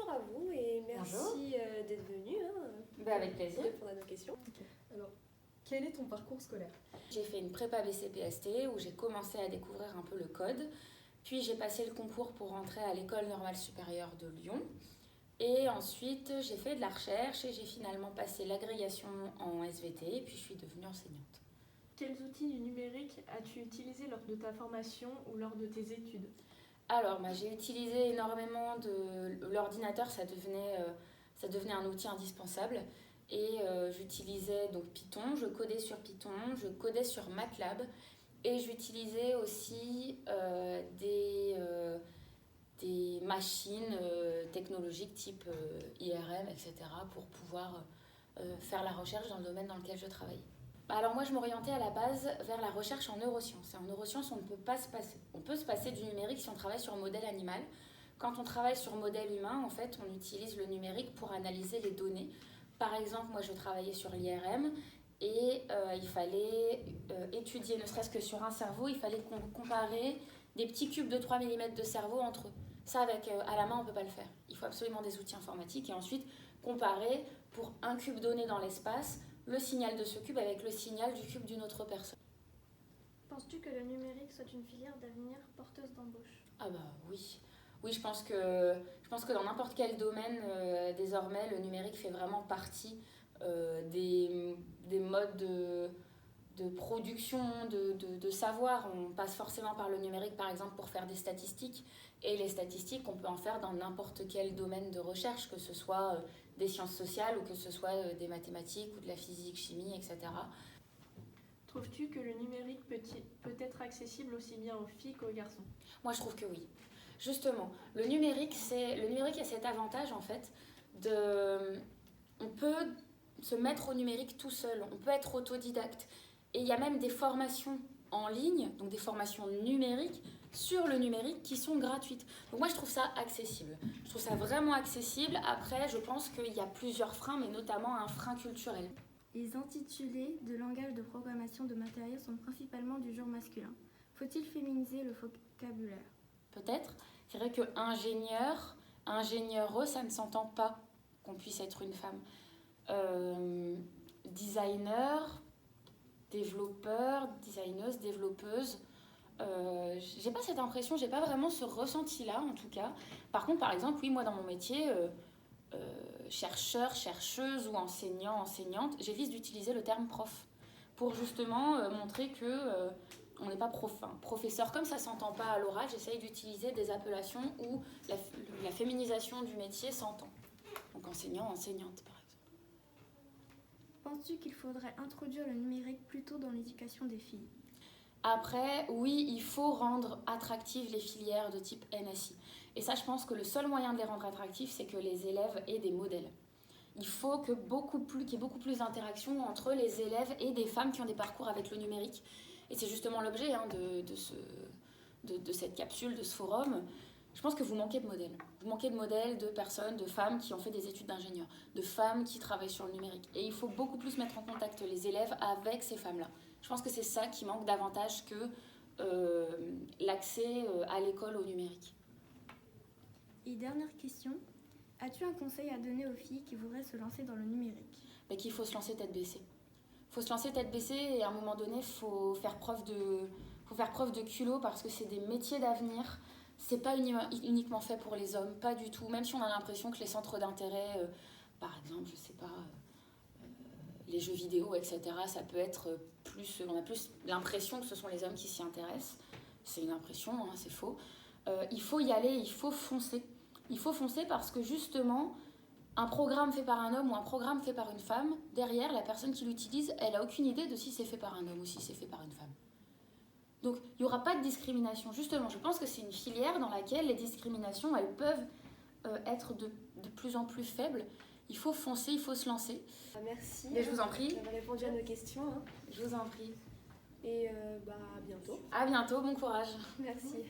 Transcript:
bonjour à vous et merci d'être venu. Avec plaisir. De répondre à nos questions. Okay. Alors, quel est ton parcours scolaire? J'ai fait une prépa BCPST où j'ai commencé à découvrir un peu le code. Puis j'ai passé le concours pour rentrer à l'École normale supérieure de Lyon. Et ensuite, j'ai fait de la recherche et j'ai finalement passé l'agrégation en SVT et puis je suis devenue enseignante. Quels outils du numérique as-tu utilisé lors de ta formation ou lors de tes études? Alors, j'ai utilisé énormément l'ordinateur, ça devenait un outil indispensable. Et j'utilisais donc Python, je codais sur Python, je codais sur MATLAB. Et j'utilisais aussi des machines technologiques type IRM, etc. pour pouvoir faire la recherche dans le domaine dans lequel je travaille. Alors moi, je m'orientais à la base vers la recherche en neurosciences. Et en neurosciences, on ne peut pas se passer. On peut se passer du numérique si on travaille sur un modèle animal. Quand on travaille sur modèle humain, en fait, on utilise le numérique pour analyser les données. Par exemple, moi, je travaillais sur l'IRM et il fallait étudier, ne serait-ce que sur un cerveau, il fallait comparer des petits cubes de 3 mm de cerveau entre eux. Ça, à la main, on ne peut pas le faire. Il faut absolument des outils informatiques et ensuite comparer pour un cube donné dans l'espace le signal de ce cube avec le signal du cube d'une autre personne. Penses-tu que le numérique soit une filière d'avenir porteuse d'embauche? Ah bah oui. Oui, je pense que dans n'importe quel domaine, désormais, le numérique fait vraiment partie des modes de production, de savoir. On passe forcément par le numérique, par exemple, pour faire des statistiques. Et les statistiques, on peut en faire dans n'importe quel domaine de recherche, que ce soit des sciences sociales ou que ce soit des mathématiques ou de la physique, chimie, etc. Trouves-tu que le numérique peut être accessible aussi bien aux filles qu'aux garçons? Moi, je trouve que oui. Justement, le numérique a cet avantage, en fait, on peut se mettre au numérique tout seul, on peut être autodidacte. Et il y a même des formations en ligne, donc des formations numériques, sur le numérique qui sont gratuites. Donc moi, je trouve ça accessible. Je trouve ça vraiment accessible. Après, je pense qu'il y a plusieurs freins, mais notamment un frein culturel. Les intitulés de langage de programmation de matériel sont principalement du genre masculin. Faut-il féminiser le vocabulaire? Peut-être. C'est vrai que ingénieure, ça ne s'entend pas qu'on puisse être une femme. Designer, développeur, designeuse, développeuse. J'ai pas cette impression, j'ai pas vraiment ce ressenti-là en tout cas. Par contre, par exemple, oui, moi dans mon métier, chercheur, chercheuse ou enseignant, enseignante, j'évite d'utiliser le terme prof pour justement montrer que on n'est pas professeur. Comme ça s'entend pas à l'oral, j'essaye d'utiliser des appellations où la féminisation du métier s'entend. Donc enseignant, enseignante par exemple. Penses-tu qu'il faudrait introduire le numérique plus tôt dans l'éducation des filles? Après, oui, il faut rendre attractives les filières de type NSI. Et ça, je pense que le seul moyen de les rendre attractives, c'est que les élèves aient des modèles. Il faut qu'il y ait beaucoup plus d'interaction entre les élèves et des femmes qui ont des parcours avec le numérique. Et c'est justement l'objet de cette capsule, de ce forum. Je pense que vous manquez de modèles. Vous manquez de modèles de personnes, de femmes qui ont fait des études d'ingénieur, de femmes qui travaillent sur le numérique. Et il faut beaucoup plus mettre en contact les élèves avec ces femmes-là. Je pense que c'est ça qui manque davantage que l'accès à l'école au numérique. Et dernière question, as-tu un conseil à donner aux filles qui voudraient se lancer dans le numérique? Qu'il faut se lancer tête baissée. Il faut se lancer tête baissée et à un moment donné, il faut faire preuve de culot parce que c'est des métiers d'avenir. C'est pas uniquement fait pour les hommes, pas du tout. Même si on a l'impression que les centres d'intérêt, par exemple, je sais pas, les jeux vidéo, etc., ça peut être plus... On a plus l'impression que ce sont les hommes qui s'y intéressent. C'est une impression, hein, c'est faux. Il faut y aller, il faut foncer. Il faut foncer parce que justement, un programme fait par un homme ou un programme fait par une femme, derrière, la personne qui l'utilise, elle n'a aucune idée de si c'est fait par un homme ou si c'est fait par une femme. Donc, il n'y aura pas de discrimination. Justement, je pense que c'est une filière dans laquelle les discriminations, elles peuvent être de plus en plus faibles. Il faut foncer, il faut se lancer. Merci. Mais je vous en prie. D'avoir répondu à nos questions. Je vous en prie. Et à bientôt. À bientôt, bon courage. Merci.